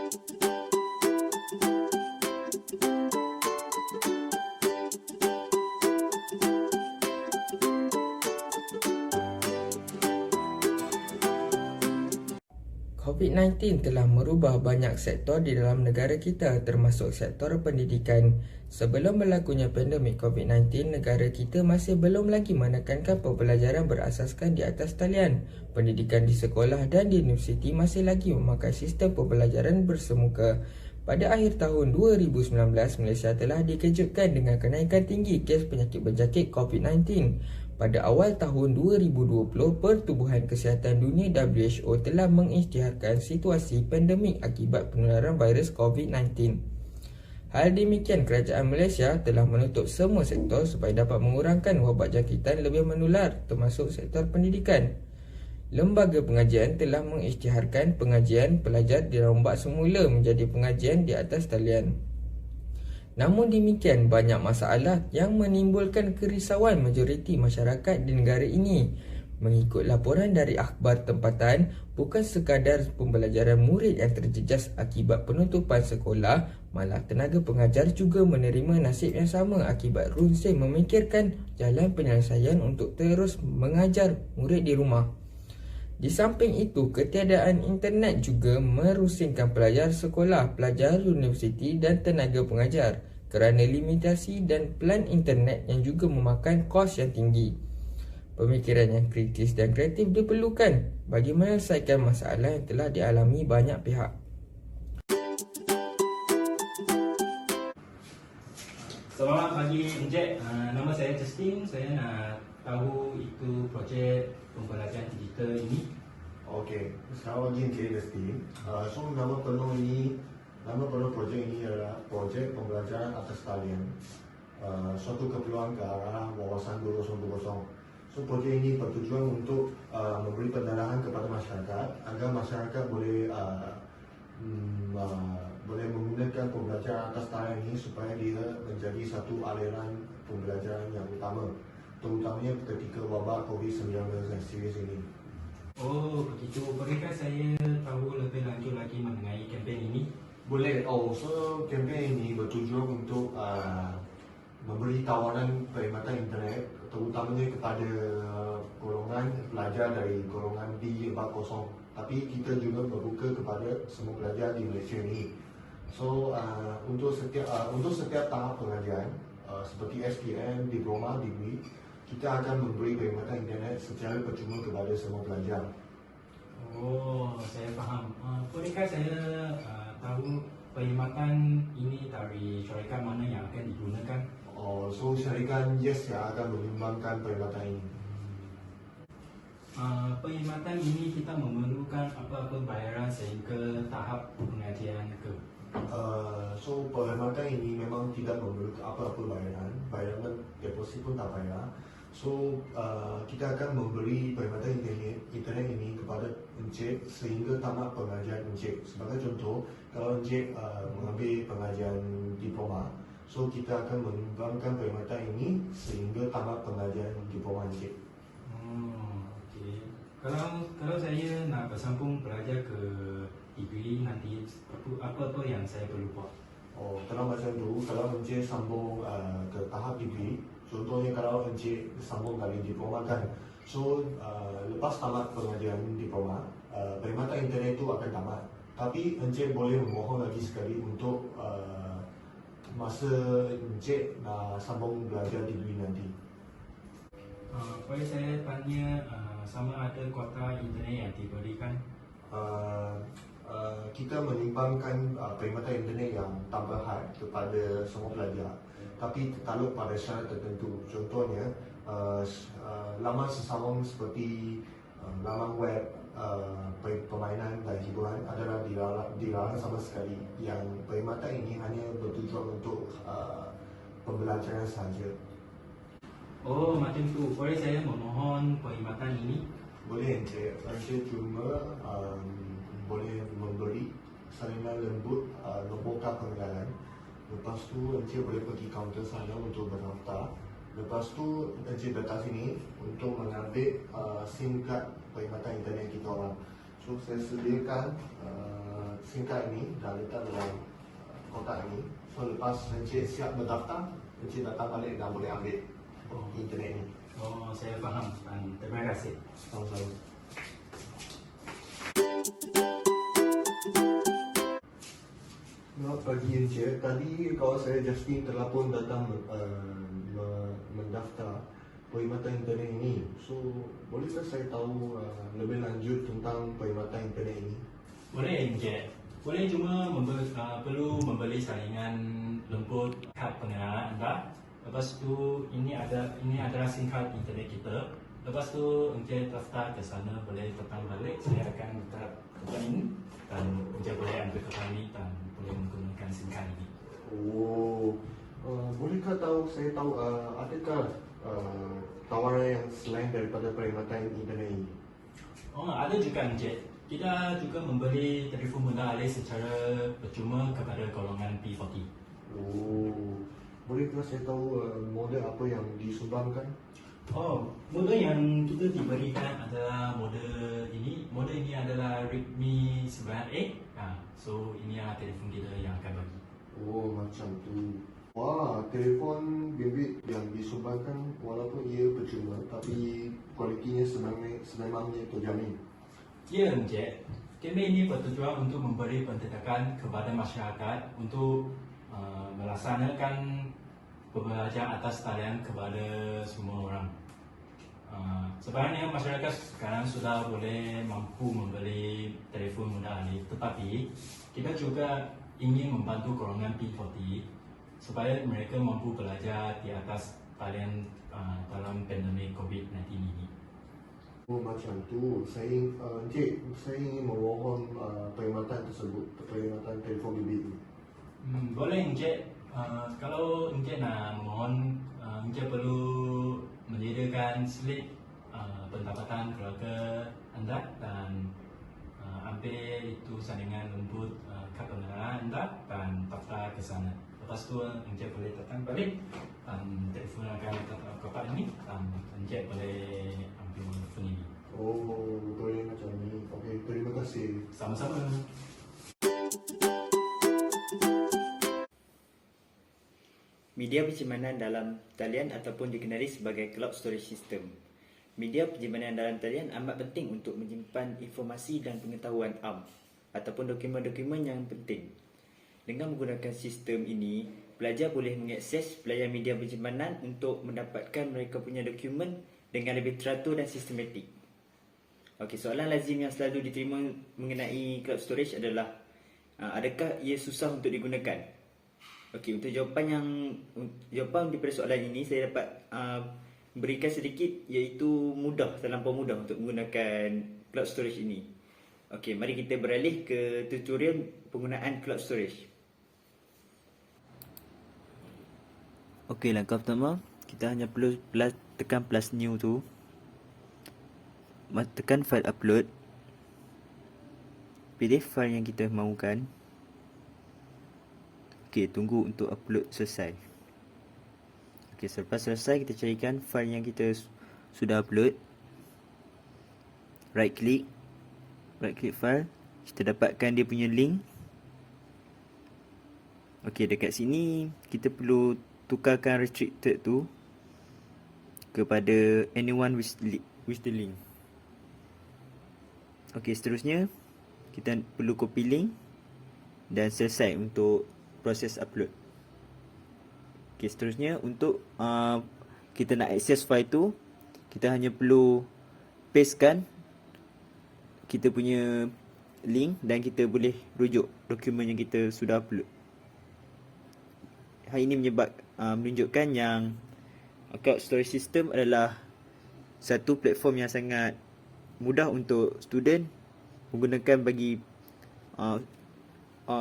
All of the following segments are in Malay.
COVID-19 telah merubah banyak sektor di dalam negara kita, termasuk sektor pendidikan. Sebelum berlakunya pandemik COVID-19, negara kita masih belum lagi menekankan pembelajaran berasaskan di atas talian. Pendidikan di sekolah dan di universiti masih lagi memakai sistem pembelajaran bersemuka. Pada akhir tahun 2019, Malaysia telah dikejutkan dengan kenaikan tinggi kes penyakit berjangkit COVID-19. Pada awal tahun 2020, Pertubuhan Kesihatan Dunia WHO telah mengisytiharkan situasi pandemik akibat penularan virus COVID-19. Hal demikian, kerajaan Malaysia telah menutup semua sektor supaya dapat mengurangkan wabak jangkitan lebih menular, termasuk sektor pendidikan. Lembaga pengajian telah mengisytiharkan pengajian pelajar dirombak semula menjadi pengajian di atas talian. Namun demikian, banyak masalah yang menimbulkan kerisauan majoriti masyarakat di negara ini. Mengikut laporan dari akhbar tempatan, bukan sekadar pembelajaran murid yang terjejas akibat penutupan sekolah, malah tenaga pengajar juga menerima nasib yang sama akibat runsing memikirkan jalan penyelesaian untuk terus mengajar murid di rumah. Di samping itu, ketiadaan internet juga merusingkan pelajar sekolah, pelajar universiti dan tenaga pengajar kerana limitasi dan plan internet yang juga memakan kos yang tinggi. Pemikiran yang kritis dan kreatif diperlukan bagi menyelesaikan masalah yang telah dialami banyak pihak. Selamat pagi Encik, nama saya Justin. Saya nak tahu itu projek pembelajaran digital ini. Okey, selamat pagi Encik Justin. So nama penuh projek ini adalah projek pembelajaran atas talian. Suatu keperluan ke arah wawasan 2020. So projek ini bertujuan untuk memberi pendarahan kepada masyarakat agar masyarakat boleh menggunakan pembelajaran atas talian ini supaya dia menjadi satu aliran pembelajaran yang utama, terutamanya ketika wabak COVID-19 yang serius ini. Oh begitu, bolehkah saya tahu lebih lanjut lagi mengenai kempen ini? Boleh. So kempen ini bertujuan untuk memberi tawaran perkhidmatan internet terutamanya kepada golongan pelajar dari golongan D40. Tapi kita juga membuka kepada semua pelajar di Malaysia ini. So untuk setiap tahap pengajian seperti SPM, diploma, degree, kita akan memberi perkhidmatan internet secara percuma kepada semua pelajar. Oh, saya faham. Bolehkah saya tahu perkhidmatan ini dari syarikat mana yang akan digunakan? So syarikat Yes yang akan menyumbangkan perkhidmatan ini. Perkhidmatan ini kita memerlukan apa-apa bayaran sehingga tahap pengajian ke? So perkhidmatan ini memang tidak memerlukan apa-apa bayaran deposit pun tak payah. So kita akan memberi perkhidmatan internet ini kepada Encik sehingga tamat pengajian Encik. Sebagai contoh, kalau Encik mengambil pengajian diploma, so kita akan menyumbangkan perkhidmatan ini sehingga tamat pengajian diploma Encik. Okey. Kalau saya nak bersambung belajar ke degree nanti, apa yang saya perlu buat? Kalau macam tu, kalau Encik sambung ke tahap degree, contohnya kalau Encik sambung dari diploma kan, so lepas tamat pengajian diploma, perkhidmatan internet itu akan tamat. Tapi Encik boleh memohon lagi sekali untuk masa Encik nak sambung belajar degree nanti. Boleh saya tanya sama ada kuota internet yang diberikan? Kita menyumbangkan perkhidmatan internet yang tambahan kepada semua pelajar, tapi tertakluk pada syarat tertentu. Contohnya, laman sesambung seperti laman web, permainan dan hiburan adalah dilarang sama sekali. Yang perkhidmatan ini hanya bertujuan untuk pembelajaran sahaja. Oh, macam tu. Boleh saya memohon perkhidmatan ini? Boleh Encik. Encik cuma boleh memberi salinan lembut nombor kad pengenalan. Lepas tu Encik boleh pergi kaunter sana untuk berdaftar. Lepas tu Encik datang sini untuk mengambil SIM card perkhidmatan internet kita orang. So saya sediakan SIM card ini dah letak dalam kotak ini. So lepas Encik siap berdaftar, Encik datang balik dan boleh ambil internet ini. Oh, saya faham. Terima kasih. Sama-sama. Selamat pagi Encik. Tadi kawan saya Justin terlapor datang mendaftar perkhidmatan internet ini. So, bolehkah saya tahu lebih lanjut tentang perkhidmatan internet ini? Boleh, Encik. Boleh, cuma perlu membeli saringan lembut kad pengenalan anda. Lepas tu ini adalah SIM card internet kita. Lepas tu Encik daftar ke sana, boleh datang balik. Saya akan letak tempat ini dan Encik boleh ambil tempat ini dan boleh menggunakan SIM card ini. Oh, bolehkah saya tahu adakah tawaran yang selain daripada perkhidmatan internet ini? Oh, ada juga Encik. Kita juga membeli telefon muda alih secara percuma kepada golongan P40. Oh, bolehkah saya tahu model apa yang disumbangkan? Oh, model yang kita diberikan adalah model ini. Model ini adalah Redmi 9A. So ini adalah telefon kita yang akan bagi. Oh, macam tu. Wah, telefon bimbit yang disumbangkan walaupun ia percuma tapi kualitinya sememangnya terjamin. Ya, Encik. Kempen ini bertujuan untuk memberi pendidikan kepada masyarakat untuk melaksanakan pembelajaran atas talian kepada semua orang. Sebenarnya masyarakat sekarang sudah boleh mampu membeli telefon mudah alih, tetapi kita juga ingin membantu golongan P40 supaya mereka mampu belajar di atas talian dalam pandemik COVID-19 ini. Oh, macam tu. Encik, saya ingin memohon perkhidmatan tersebut, perkhidmatan telefon bimbit ini. Boleh Encik. Kalau Encik nak mohon, Encik perlu menyediakan slip pendapatan keluarga anda dan ambil itu sandingan lembut kad pengenalan anda dan daftar ke sana. Lepas tu Encik boleh datang balik dan telefon akan letak kotak ini dan Encik boleh ambil telefon ini. Oh, boleh macam ni. Okey, terima kasih. Sama-sama. Media penyimpanan dalam talian ataupun dikenali sebagai cloud storage system. Media penyimpanan dalam talian amat penting untuk menyimpan informasi dan pengetahuan ataupun dokumen-dokumen yang penting. Dengan menggunakan sistem ini, pelajar boleh mengakses pelayan media penyimpanan untuk mendapatkan mereka punya dokumen dengan lebih teratur dan sistematik. Okey, soalan lazim yang selalu diterima mengenai cloud storage adalah adakah ia susah untuk digunakan? Okey, untuk jawapan daripada soalan ini saya dapat berikan sedikit, iaitu mudah, terlampau mudah untuk menggunakan cloud storage ini. Okey, mari kita beralih ke tutorial penggunaan cloud storage. Okey, langkah pertama, kita hanya perlu tekan plus new tu. Tekan file upload. Pilih file yang kita mahukan. Okey, tunggu untuk upload selesai. Okey, selepas selesai kita carikan file yang kita sudah upload. Right click file. Kita dapatkan dia punya link. Okey, dekat sini kita perlu tukarkan restricted tu kepada anyone with the link. Okey, seterusnya kita perlu copy link dan selesai untuk proses upload. Okey, seterusnya untuk kita nak akses file tu, kita hanya perlu pastekan kita punya link dan kita boleh rujuk dokumen yang kita sudah upload. Hal ini menunjukkan yang cloud storage system adalah satu platform yang sangat mudah untuk student menggunakan bagi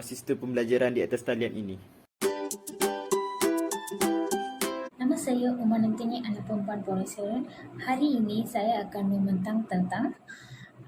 sistem pembelajaran di atas talian ini. Nama saya Umar Nantini, anak perempuan Polisian. Hari ini saya akan membentang tentang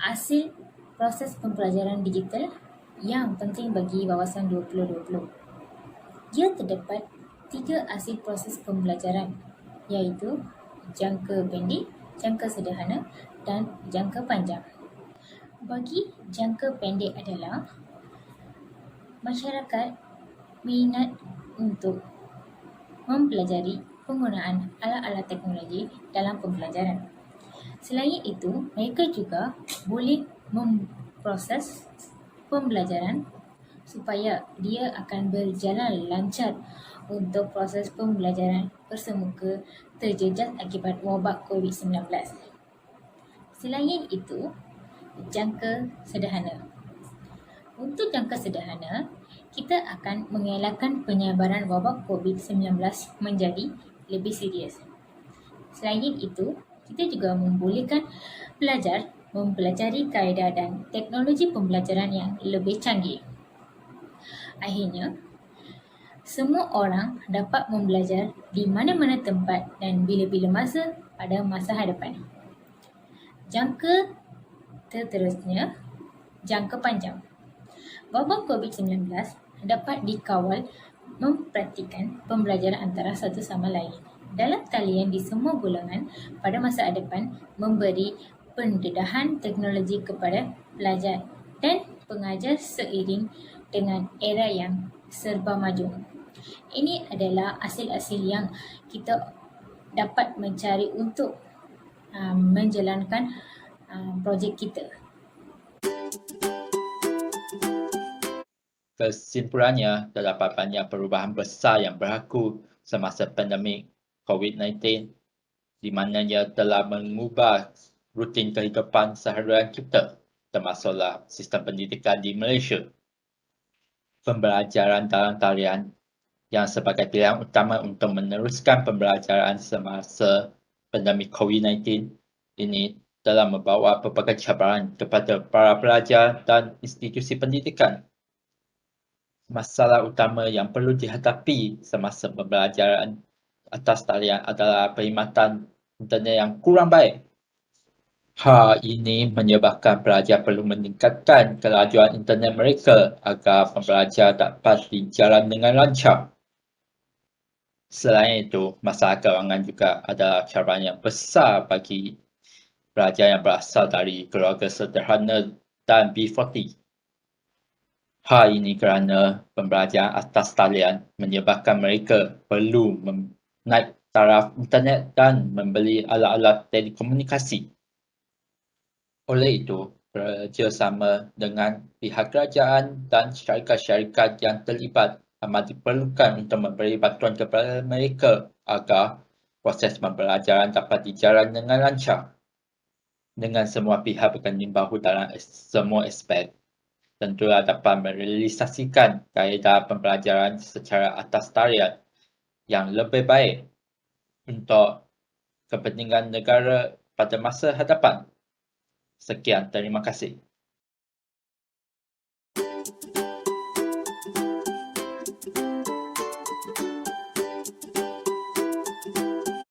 hasil proses pembelajaran digital yang penting bagi wawasan 2020. Dia terdapat 3 hasil proses pembelajaran, iaitu jangka pendek, jangka sederhana dan jangka panjang. Bagi jangka pendek adalah masyarakat minat untuk mempelajari penggunaan alat-alat teknologi dalam pembelajaran. Selain itu, mereka juga boleh memproses pembelajaran supaya dia akan berjalan lancar untuk proses pembelajaran bersemuka terjejas akibat wabak COVID-19. Selain itu, jangka sederhana. Untuk jangka sederhana, kita akan mengelakkan penyebaran wabak COVID-19 menjadi lebih serius. Selain itu, kita juga membolehkan pelajar mempelajari kaedah dan teknologi pembelajaran yang lebih canggih. Akhirnya, semua orang dapat membelajar di mana-mana tempat dan bila-bila masa pada masa hadapan. Jangka terterusnya, jangka panjang. Wabak COVID-19 dapat dikawal mempraktikkan pembelajaran antara satu sama lain. Dalam talian di semua golongan pada masa hadapan memberi pendedahan teknologi kepada pelajar dan pengajar seiring dengan era yang serba maju. Ini adalah hasil-hasil yang kita dapat mencari untuk menjalankan projek kita. Kesimpulannya, terdapat banyak perubahan besar yang berlaku semasa pandemik COVID-19 di mana ia telah mengubah rutin kehidupan seharian kita, termasuklah sistem pendidikan di Malaysia. Pembelajaran dalam talian yang sebagai pilihan utama untuk meneruskan pembelajaran semasa pandemik COVID-19 ini telah membawa pelbagai cabaran kepada para pelajar dan institusi pendidikan. Masalah utama yang perlu dihadapi semasa pembelajaran atas talian adalah perkhidmatan internet yang kurang baik. Hal ini menyebabkan pelajar perlu meningkatkan kelajuan internet mereka agar pembelajaran dapat berjalan dengan lancar. Selain itu, masalah kewangan juga adalah cabaran yang besar bagi pelajar yang berasal dari keluarga sederhana dan B40. Hal ini kerana pembelajaran atas talian menyebabkan mereka perlu menaik taraf internet dan membeli alat-alat telekomunikasi. Oleh itu, kerjasama dengan pihak kerajaan dan syarikat-syarikat yang terlibat amat diperlukan untuk memberi bantuan kepada mereka agar proses pembelajaran dapat dijalan dengan lancar. Dengan semua pihak berganding bahu dalam semua aspek, tentulah dapat merealisasikan kaedah pembelajaran secara atas talian yang lebih baik untuk kepentingan negara pada masa hadapan. Sekian, terima kasih.